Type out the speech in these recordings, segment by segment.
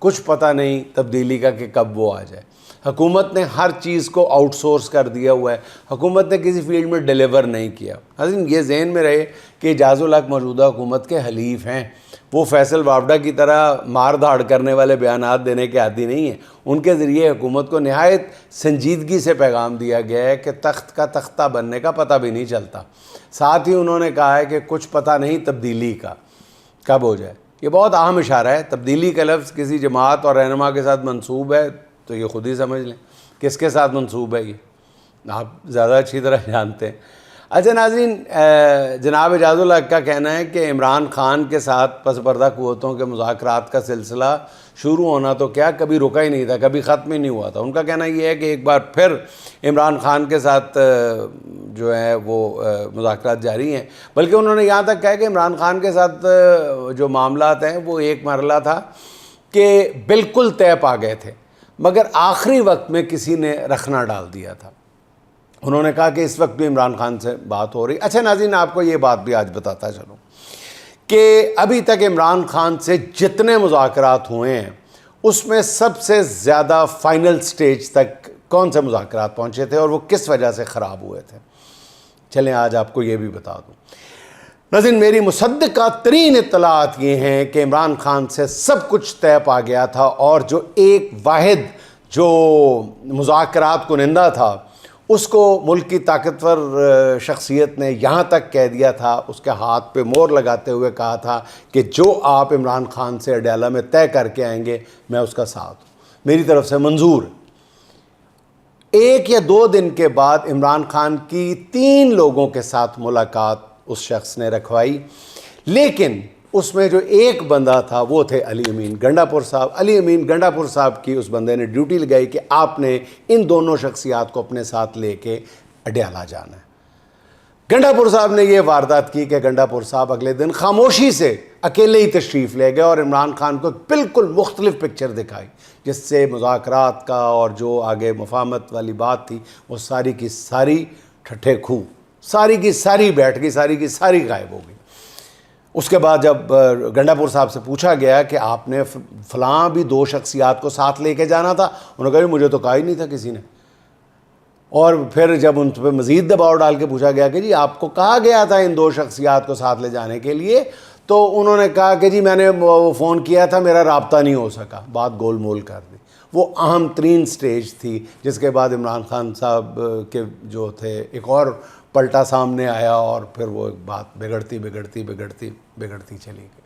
کچھ پتہ نہیں تبدیلی کا کہ کب وہ آ جائے۔ حکومت نے ہر چیز کو آؤٹ سورس کر دیا ہوا ہے، حکومت نے کسی فیلڈ میں ڈیلیور نہیں کیا۔ حضرت یہ ذہن میں رہے کہ اعجاز الحق موجودہ حکومت کے حلیف ہیں، وہ فیصل وابڈا کی طرح مار دھاڑ کرنے والے بیانات دینے کے عادی نہیں ہیں۔ ان کے ذریعے حکومت کو نہایت سنجیدگی سے پیغام دیا گیا ہے کہ تخت کا تختہ بننے کا پتہ بھی نہیں چلتا۔ ساتھ ہی انہوں نے کہا ہے کہ کچھ پتہ نہیں تبدیلی کا کب ہو جائے۔ یہ بہت اہم اشارہ ہے۔ تبدیلی کا لفظ کسی جماعت اور رہنما کے ساتھ منسوب ہے تو یہ خود ہی سمجھ لیں کس کے ساتھ منسوب ہے، یہ آپ زیادہ اچھی طرح جانتے ہیں۔ اچھا ناظرین، جناب اعجاز الحق کا کہنا ہے کہ عمران خان کے ساتھ پس پردہ قوتوں کے مذاکرات کا سلسلہ شروع ہونا تو کیا کبھی رکا ہی نہیں تھا، کبھی ختم ہی نہیں ہوا تھا۔ ان کا کہنا یہ ہے کہ ایک بار پھر عمران خان کے ساتھ جو ہے وہ مذاکرات جاری ہیں، بلکہ انہوں نے یہاں تک کہا کہ عمران خان کے ساتھ جو معاملات ہیں وہ ایک مرحلہ تھا کہ بالکل طے پا گئے تھے، مگر آخری وقت میں کسی نے رخنا ڈال دیا تھا۔ انہوں نے کہا کہ اس وقت بھی عمران خان سے بات ہو رہی۔ اچھا ناظرین، آپ کو یہ بات بھی آج بتاتا چلوں کہ ابھی تک عمران خان سے جتنے مذاکرات ہوئے ہیں اس میں سب سے زیادہ فائنل سٹیج تک کون سے مذاکرات پہنچے تھے اور وہ کس وجہ سے خراب ہوئے تھے؟ چلیں آج آپ کو یہ بھی بتا دوں۔ ناظرین، میری مصدقہ ترین اطلاعات یہ ہیں کہ عمران خان سے سب کچھ طے پا گیا تھا، اور جو ایک واحد جو مذاکرات کنندہ تھا اس کو ملک کی طاقتور شخصیت نے یہاں تک کہہ دیا تھا، اس کے ہاتھ پہ مور لگاتے ہوئے کہا تھا کہ جو آپ عمران خان سے اڈیالہ میں طے کر کے آئیں گے میں اس کا ساتھ ہوں، میری طرف سے منظور۔ 1 یا 2 دن کے بعد عمران خان کی 3 لوگوں کے ساتھ ملاقات اس شخص نے رکھوائی، لیکن اس میں جو ایک بندہ تھا وہ تھے علی امین گنڈا پور صاحب۔ علی امین گنڈا پور صاحب کی اس بندے نے ڈیوٹی لگائی کہ آپ نے ان دونوں شخصیات کو اپنے ساتھ لے کے اڈیالہ جانا ہے۔ گنڈا پور صاحب نے یہ واردات کی کہ گنڈا پور صاحب اگلے دن خاموشی سے اکیلے ہی تشریف لے گئے اور عمران خان کو بالکل مختلف پکچر دکھائی، جس سے مذاکرات کا اور جو آگے مفاہمت والی بات تھی وہ ساری کی ساری ٹھٹھے کھو، ساری کی ساری بیٹھ گئی، ساری کی ساری غائب ہو گئی۔ اس کے بعد جب گنڈا پور صاحب سے پوچھا گیا کہ آپ نے فلاں بھی 2 شخصیات کو ساتھ لے کے جانا تھا، انہوں نے کہا مجھے تو کہا ہی نہیں تھا کسی نے۔ اور پھر جب ان پہ مزید دباؤ ڈال کے پوچھا گیا کہ جی آپ کو کہا گیا تھا ان 2 شخصیات کو ساتھ لے جانے کے لیے، تو انہوں نے کہا کہ جی میں نے فون کیا تھا، میرا رابطہ نہیں ہو سکا۔ بات گول مول کر دی۔ وہ اہم ترین سٹیج تھی جس کے بعد عمران خان صاحب کے جو تھے ایک اور پلٹا سامنے آیا اور پھر وہ ایک بات بگڑتی چلی گئی۔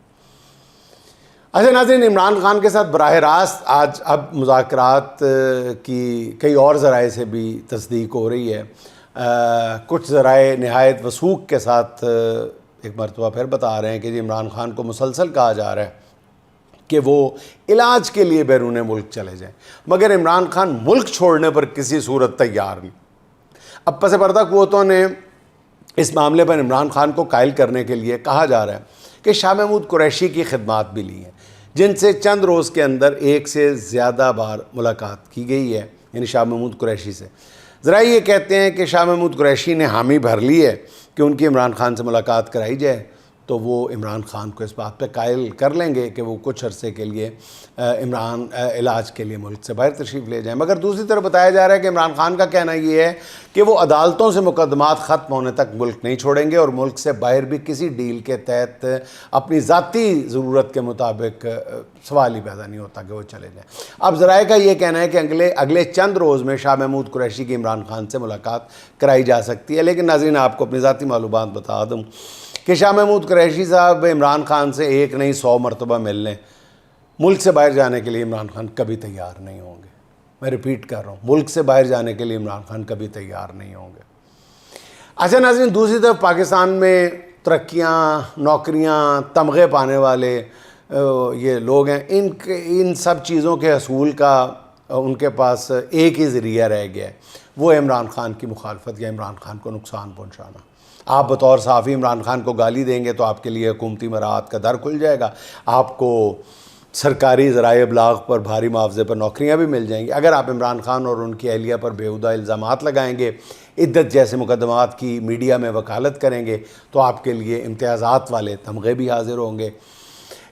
اچھا ناظرین، عمران خان کے ساتھ براہ راست آج اب مذاکرات کی کئی اور ذرائع سے بھی تصدیق ہو رہی ہے۔ کچھ ذرائع نہایت وثوق کے ساتھ ایک مرتبہ پھر بتا رہے ہیں کہ جی عمران خان کو مسلسل کہا جا رہا ہے کہ وہ علاج کے لیے بیرون ملک چلے جائیں، مگر عمران خان ملک چھوڑنے پر کسی صورت تیار نہیں۔ اب پس پردہ قوتوں نے اس معاملے پر عمران خان کو قائل کرنے کے لیے کہا جا رہا ہے کہ شاہ محمود قریشی کی خدمات بھی لی ہیں، جن سے چند روز کے اندر 1 سے زیادہ بار ملاقات کی گئی ہے، یعنی شاہ محمود قریشی سے۔ ذرائع یہ کہتے ہیں کہ شاہ محمود قریشی نے حامی بھر لی ہے کہ ان کی عمران خان سے ملاقات کرائی جائے، تو وہ عمران خان کو اس بات پہ قائل کر لیں گے کہ وہ کچھ عرصے کے لیے علاج کے لیے ملک سے باہر تشریف لے جائیں۔ مگر دوسری طرف بتایا جا رہا ہے کہ عمران خان کا کہنا یہ ہے کہ وہ عدالتوں سے مقدمات ختم ہونے تک ملک نہیں چھوڑیں گے اور ملک سے باہر بھی کسی ڈیل کے تحت اپنی ذاتی ضرورت کے مطابق سوال ہی پیدا نہیں ہوتا کہ وہ چلے جائیں۔ اب ذرائع کا یہ کہنا ہے کہ اگلے چند روز میں شاہ محمود قریشی کی عمران خان سے ملاقات کرائی جا سکتی ہے، لیکن ناظرین آپ کو اپنی ذاتی معلومات بتا دوں کہ شاہ محمود قریشی صاحب عمران خان سے 1 نہیں 100 مرتبہ مل لیں، ملک سے باہر جانے کے لیے عمران خان کبھی تیار نہیں ہوں گے۔ میں ریپیٹ کر رہا ہوں، ملک سے باہر جانے کے لیے عمران خان کبھی تیار نہیں ہوں گے۔ اچھا ناظرین، دوسری طرف پاکستان میں ترقیاں، نوکریاں، تمغے پانے والے یہ لوگ ہیں، ان سب چیزوں کے حصول کا ان کے پاس ایک ہی ذریعہ رہ گیا ہے، وہ عمران خان کی مخالفت یا عمران خان کو نقصان پہنچانا۔ آپ بطور صحافی عمران خان کو گالی دیں گے تو آپ کے لیے حکومتی مراعات کا در کھل جائے گا، آپ کو سرکاری ذرائع ابلاغ پر بھاری معاوضے پر نوکریاں بھی مل جائیں گی۔ اگر آپ عمران خان اور ان کی اہلیہ پر بیہودہ الزامات لگائیں گے، عدت جیسے مقدمات کی میڈیا میں وکالت کریں گے، تو آپ کے لیے امتیازات والے تمغے بھی حاضر ہوں گے۔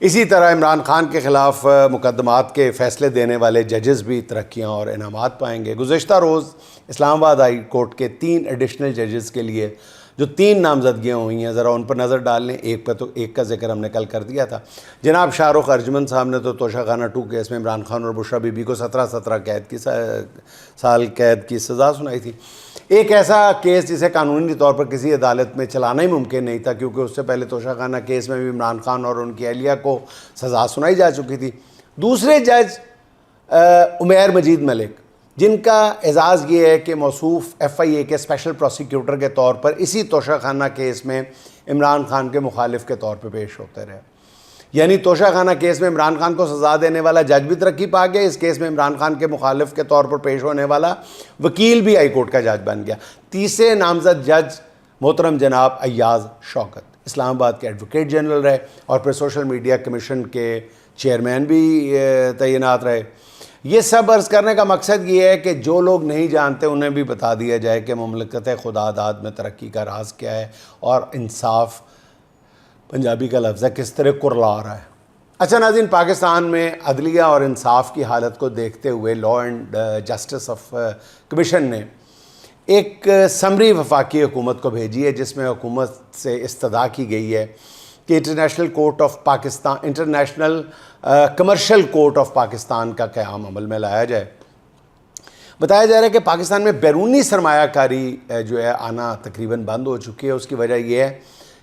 اسی طرح عمران خان کے خلاف مقدمات کے فیصلے دینے والے ججز بھی ترقیاں اور انعامات پائیں گے۔ گزشتہ روز اسلام آباد ہائی کورٹ کے 3 ایڈیشنل ججز کے لیے جو 3 نامزدگیاں ہوئی ہیں، ذرا ان پر نظر ڈال لیں۔ ایک کا ذکر ہم نے کل کر دیا تھا۔ جناب شاہ رخ ارجمن صاحب نے تو توشہ خانہ 2 کیس میں عمران خان اور بشریٰ بی بی کو 17 سال قید کی سزا سنائی تھی۔ ایک ایسا کیس جسے قانونی طور پر کسی عدالت میں چلانا ہی ممکن نہیں تھا، کیونکہ اس سے پہلے توشہ خانہ کیس میں بھی عمران خان اور ان کی اہلیہ کو سزا سنائی جا چکی تھی۔ دوسرے جج عمیر مجید ملک، جن کا اعزاز یہ ہے کہ موصوف FIA کے اسپیشل پروسیکیوٹر کے طور پر اسی توشہ خانہ کیس میں عمران خان کے مخالف کے طور پہ پیش ہوتے رہے، یعنی توشہ خانہ کیس میں عمران خان کو سزا دینے والا جج بھی ترقی پا گیا، اس کیس میں عمران خان کے مخالف کے طور پر پیش ہونے والا وکیل بھی ہائی کورٹ کا جج بن گیا۔ تیسرے نامزد جج محترم جناب ایاز شوکت اسلام آباد کے ایڈوکیٹ جنرل رہے اور پھر سوشل میڈیا کمیشن کے چیئرمین بھی تعینات رہے۔ یہ سب عرض کرنے کا مقصد یہ ہے کہ جو لوگ نہیں جانتے انہیں بھی بتا دیا جائے کہ مملکت خدا داد میں ترقی کا راز کیا ہے اور انصاف پنجابی کا لفظ ہے کس طرح کرلا رہا ہے۔ اچھا ناظرین، پاکستان میں عدلیہ اور انصاف کی حالت کو دیکھتے ہوئے law and justice of commission نے ایک سمری وفاقی حکومت کو بھیجی ہے، جس میں حکومت سے استدعا کی گئی ہے کہ international commercial court of Pakistan کا قیام عمل میں لایا جائے۔ بتایا جا رہا ہے کہ پاکستان میں بیرونی سرمایہ کاری جو ہے آنا تقریباً بند ہو چکی ہے۔ اس کی وجہ یہ ہے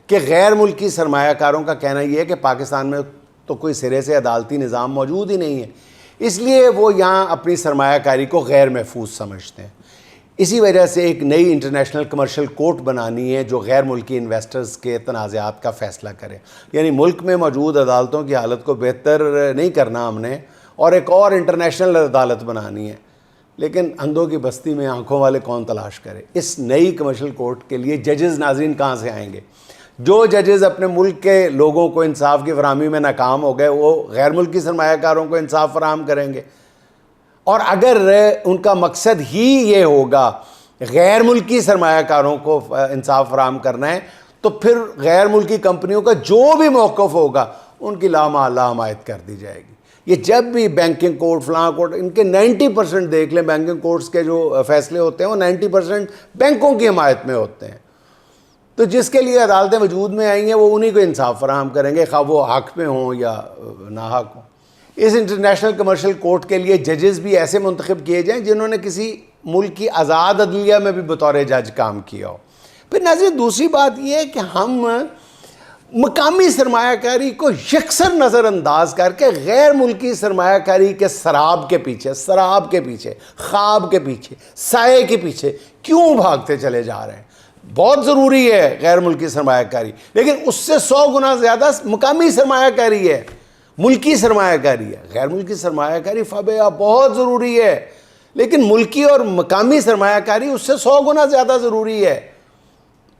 کہ غیر ملکی سرمایہ کاروں کا کہنا یہ ہے کہ پاکستان میں تو کوئی سرے سے عدالتی نظام موجود ہی نہیں ہے، اس لیے وہ یہاں اپنی سرمایہ کاری کو غیر محفوظ سمجھتے ہیں۔ اسی وجہ سے ایک نئی انٹرنیشنل کمرشل کورٹ بنانی ہے جو غیر ملکی انویسٹرز کے تنازعات کا فیصلہ کرے، یعنی ملک میں موجود عدالتوں کی حالت کو بہتر نہیں کرنا ہم نے، اور ایک اور انٹرنیشنل عدالت بنانی ہے۔ لیکن اندھوں کی بستی میں آنکھوں والے کون تلاش کرے؟ اس نئی کمرشل کورٹ کے لیے ججز ناظرین کہاں سے آئیں گے؟ جو ججز اپنے ملک کے لوگوں کو انصاف کی فراہمی میں ناکام ہو گئے، وہ غیر ملکی سرمایہ کاروں کو انصاف فراہم کریں گے؟ اور اگر ان کا مقصد ہی یہ ہوگا غیر ملکی سرمایہ کاروں کو انصاف فراہم کرنا ہے، تو پھر غیر ملکی کمپنیوں کا جو بھی موقف ہوگا ان کی لامحالہ حمایت کر دی جائے گی۔ یہ جب بھی بینکنگ کورٹ فلاں کورٹ، ان کے 90% دیکھ لیں، بینکنگ کورٹس کے جو فیصلے ہوتے ہیں وہ 90% بینکوں کی حمایت میں ہوتے ہیں۔ تو جس کے لیے عدالتیں وجود میں آئی ہیں وہ انہی کو انصاف فراہم کریں گے، خواہ وہ حق میں ہوں یا ناحق ہوں۔ اس انٹرنیشنل کمرشل کورٹ کے لیے ججز بھی ایسے منتخب کیے جائیں جنہوں نے کسی ملک کی آزاد عدلیہ میں بھی بطور جج کام کیا ہو۔ پھر ناظرین دوسری بات یہ ہے کہ ہم مقامی سرمایہ کاری کو یکسر نظر انداز کر کے غیر ملکی سرمایہ کاری کے سراب کے پیچھے، خواب کے پیچھے، سائے کے پیچھے کیوں بھاگتے چلے جا رہے ہیں؟ بہت ضروری ہے غیر ملکی سرمایہ کاری، لیکن اس سے 100 گنا زیادہ مقامی سرمایہ کاری ہے، ملکی سرمایہ کاری ہے۔ غیر ملکی سرمایہ کاری فابیہ بہت ضروری ہے، لیکن ملکی اور مقامی سرمایہ کاری اس سے 100 گنا زیادہ ضروری ہے۔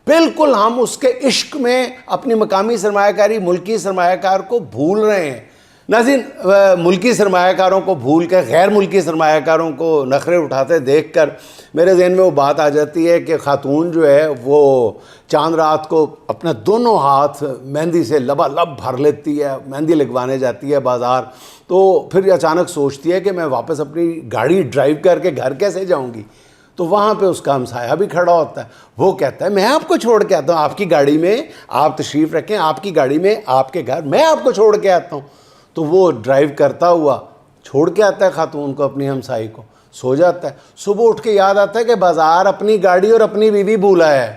بالکل ہم اس کے عشق میں اپنی مقامی سرمایہ کاری، ملکی سرمایہ کار کو بھول رہے ہیں۔ ناظرین، ملکی سرمایہ کاروں کو بھول کے غیر ملکی سرمایہ کاروں کو نخرے اٹھاتے دیکھ کر میرے ذہن میں وہ بات آ جاتی ہے کہ خاتون جو ہے وہ چاند رات کو اپنا دونوں ہاتھ مہندی سے لبالب بھر لیتی ہے، مہندی لگوانے جاتی ہے بازار، تو پھر اچانک سوچتی ہے کہ میں واپس اپنی گاڑی ڈرائیو کر کے گھر کیسے جاؤں گی؟ تو وہاں پہ اس کا ہمسایہ بھی کھڑا ہوتا ہے، وہ کہتا ہے میں آپ کو چھوڑ کے آتا ہوں، آپ کی گاڑی میں آپ تشریف رکھیں، آپ کی گاڑی میں آپ کے گھر، میں آپ کو چھوڑ کے آتا ہوں۔ تو وہ ڈرائیو کرتا ہوا چھوڑ کے آتا ہے خاتون کو، اپنی ہمسائی کو، سو جاتا ہے۔ صبح اٹھ کے یاد آتا ہے کہ بازار اپنی گاڑی اور اپنی بیوی بھولا ہے۔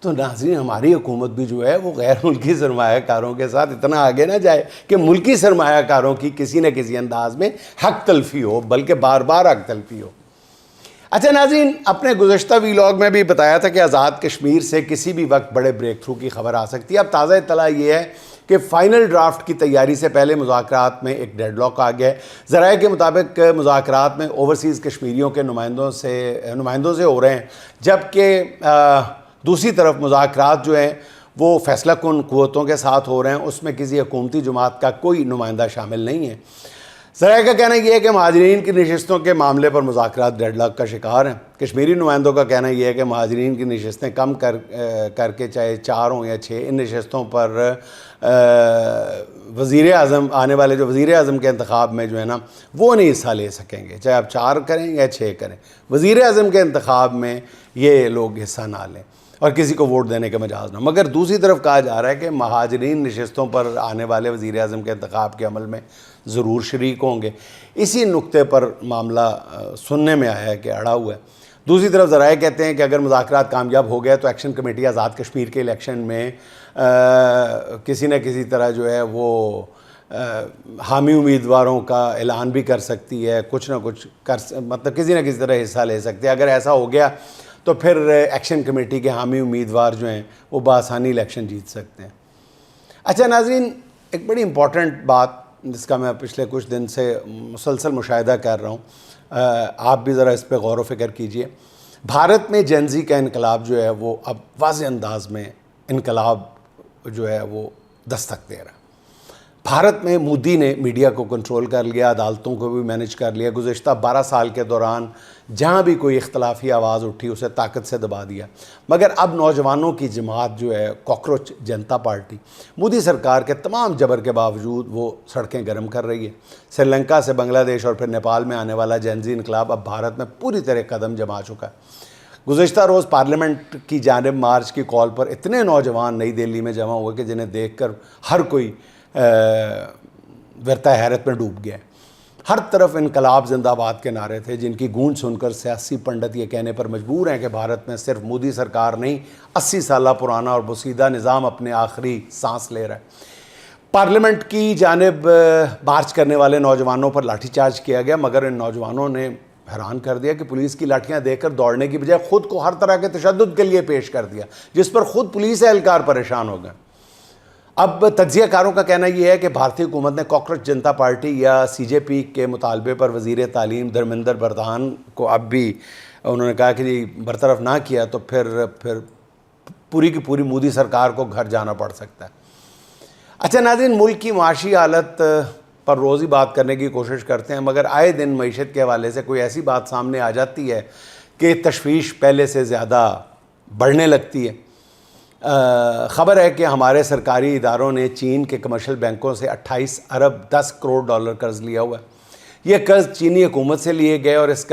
تو ناظرین ہماری حکومت بھی جو ہے وہ غیر ملکی سرمایہ کاروں کے ساتھ اتنا آگے نہ جائے کہ ملکی سرمایہ کاروں کی کسی نہ کسی انداز میں حق تلفی ہو، بلکہ بار بار حق تلفی ہو۔ اچھا ناظرین، اپنے گزشتہ ویلاگ میں بھی بتایا تھا کہ آزاد کشمیر سے کسی بھی وقت بڑے بریک تھرو کی خبر آ سکتی ہے۔ اب تازہ اطلاع یہ ہے کہ فائنل ڈرافٹ کی تیاری سے پہلے مذاکرات میں ایک ڈیڈ لاک آ گیا ہے۔ ذرائع کے مطابق مذاکرات میں اوورسیز کشمیریوں کے نمائندوں سے ہو رہے ہیں، جبکہ دوسری طرف مذاکرات جو ہیں وہ فیصلہ کن قوتوں کے ساتھ ہو رہے ہیں، اس میں کسی حکومتی جماعت کا کوئی نمائندہ شامل نہیں ہے۔ ذرائع کا کہنا یہ ہے کہ مہاجرین کی نشستوں کے معاملے پر مذاکرات ڈیڈ لاک کا شکار ہیں. کشمیری نمائندوں کا کہنا یہ ہے کہ مہاجرین کی نشستیں کم کر کے چاہے 4 ہوں یا 6 ان نشستوں پر وزیر اعظم آنے والے جو وزیر اعظم کے انتخاب میں جو ہے نا وہ نہیں حصہ لے سکیں گے, چاہے آپ 4 کریں یا 6 کریں. وزیر اعظم کے انتخاب میں یہ لوگ حصہ نہ لیں اور کسی کو ووٹ دینے کا مجاز نہ. مگر دوسری طرف کہا جا رہا ہے کہ مہاجرین نشستوں پر آنے والے وزیر اعظم کے انتخاب کے عمل میں ضرور شریک ہوں گے. اسی نقطے پر معاملہ سننے میں آیا ہے کہ اڑا ہوا ہے. دوسری طرف ذرائع کہتے ہیں کہ اگر مذاکرات کامیاب ہو گئے تو ایکشن کمیٹی آزاد کشمیر کے الیکشن میں کسی نہ کسی طرح جو ہے وہ حامی امیدواروں کا اعلان بھی کر سکتی ہے, کچھ نہ کچھ مطلب کسی نہ کسی طرح حصہ لے سکتے ہیں. اگر ایسا ہو گیا تو پھر ایکشن کمیٹی کے حامی امیدوار جو ہیں وہ بآسانی الیکشن جیت سکتے ہیں. اچھا ناظرین, ایک بڑی امپورٹنٹ بات جس کا میں پچھلے کچھ دن سے مسلسل مشاہدہ کر رہا ہوں, آپ بھی ذرا اس پہ غور و فکر کیجئے. بھارت میں جین زی کا انقلاب جو ہے وہ اب واضح انداز میں انقلاب جو ہے وہ دستک دے رہا ہے. بھارت میں مودی نے میڈیا کو کنٹرول کر لیا, عدالتوں کو بھی مینج کر لیا. گزشتہ 12 سال کے دوران جہاں بھی کوئی اختلافی آواز اٹھی اسے طاقت سے دبا دیا. مگر اب نوجوانوں کی جماعت جو ہے کاکروچ جنتا پارٹی مودی سرکار کے تمام جبر کے باوجود وہ سڑکیں گرم کر رہی ہے. سری لنکا سے بنگلہ دیش اور پھر نیپال میں آنے والا جین زی انقلاب اب بھارت میں پوری طرح قدم جما چکا ہے. گزشتہ روز پارلیمنٹ کی جانب مارچ کی کال پر اتنے نوجوان نئی دہلی میں جمع ہوئے کہ جنہیں دیکھ کر ہر کوئی ورطہ حیرت میں ڈوب گیا. ہر طرف انقلاب زندہ آباد کے نعرے تھے جن کی گونج سن کر سیاسی پنڈت یہ کہنے پر مجبور ہیں کہ بھارت میں صرف مودی سرکار نہیں 80 سالہ پرانا اور بوسیدہ نظام اپنے آخری سانس لے رہا ہے. پارلیمنٹ کی جانب مارچ کرنے والے نوجوانوں پر لاٹھی چارج کیا گیا, مگر ان نوجوانوں نے حیران کر دیا کہ پولیس کی لاٹھیاں دیکھ کر دوڑنے کی بجائے خود کو ہر طرح کے تشدد کے لیے پیش کر دیا, جس پر خود پولیس اہلکار پریشان ہو گئے. اب تجزیہ کاروں کا کہنا یہ ہے کہ بھارتی حکومت نے کاکروچ جنتا پارٹی یا سی جے پی کے مطالبے پر وزیر تعلیم دھرمیندر پردھان کو اب بھی انہوں نے کہا کہ برطرف نہ کیا تو پھر پوری کی پوری مودی سرکار کو گھر جانا پڑ سکتا ہے. اچھا ناظرین, ملک کی معاشی حالت پر روز ہی بات کرنے کی کوشش کرتے ہیں, مگر آئے دن معیشت کے حوالے سے کوئی ایسی بات سامنے آ جاتی ہے کہ تشویش پہلے سے زیادہ بڑھنے لگتی ہے. خبر ہے کہ ہمارے سرکاری اداروں نے چین کے کمرشل بینکوں سے 28 ارب 10 کروڑ ڈالر قرض لیا ہوا ہے. یہ قرض چینی حکومت سے لیے گئے اور اس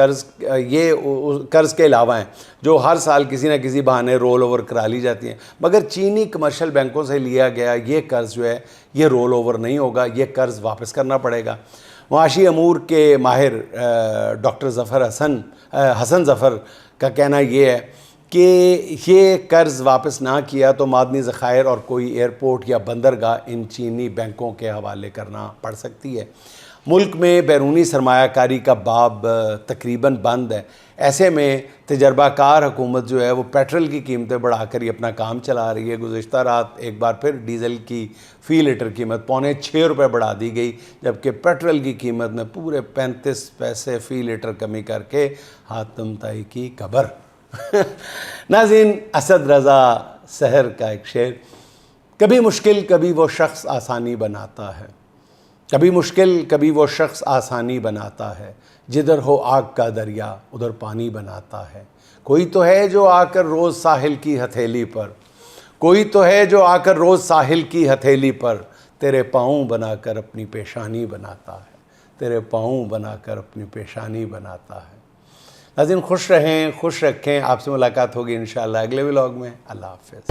قرض کے علاوہ ہیں جو ہر سال کسی نہ کسی بہانے رول اوور کرا لی جاتی ہیں. مگر چینی کمرشل بینکوں سے لیا گیا یہ قرض جو ہے یہ رول اوور نہیں ہوگا, یہ قرض واپس کرنا پڑے گا. معاشی امور کے ماہر ڈاکٹر حسن ظفر کا کہنا یہ ہے کہ یہ قرض واپس نہ کیا تو معدنی ذخائر اور کوئی ایئرپورٹ یا بندرگاہ ان چینی بینکوں کے حوالے کرنا پڑ سکتی ہے. ملک میں بیرونی سرمایہ کاری کا باب تقریباً بند ہے. ایسے میں تجربہ کار حکومت جو ہے وہ پیٹرول کی قیمتیں بڑھا کر ہی اپنا کام چلا رہی ہے. گزشتہ رات ایک بار پھر ڈیزل کی فی لیٹر قیمت 6.25 روپے بڑھا دی گئی, جبکہ پیٹرول کی قیمت میں پورے 35 پیسے فی لیٹر کمی کر کے حاتم طائی کی خبر. ناظرین, اسد رضا سحر کا ایک شعر, کبھی مشکل کبھی وہ شخص آسانی بناتا ہے, کبھی مشکل کبھی وہ شخص آسانی بناتا ہے, جدھر ہو آگ کا دریا ادھر پانی بناتا ہے. کوئی تو ہے جو آ کر روز ساحل کی ہتھیلی پر, کوئی تو ہے جو آ کر روز ساحل کی ہتھیلی پر تیرے پاؤں بنا کر اپنی پیشانی بناتا ہے, تیرے پاؤں بنا کر اپنی پیشانی بناتا ہے. ناظرین, خوش رہیں, خوش رکھیں. آپ سے ملاقات ہوگی انشاءاللہ اگلے ولاگ میں. اللہ حافظ.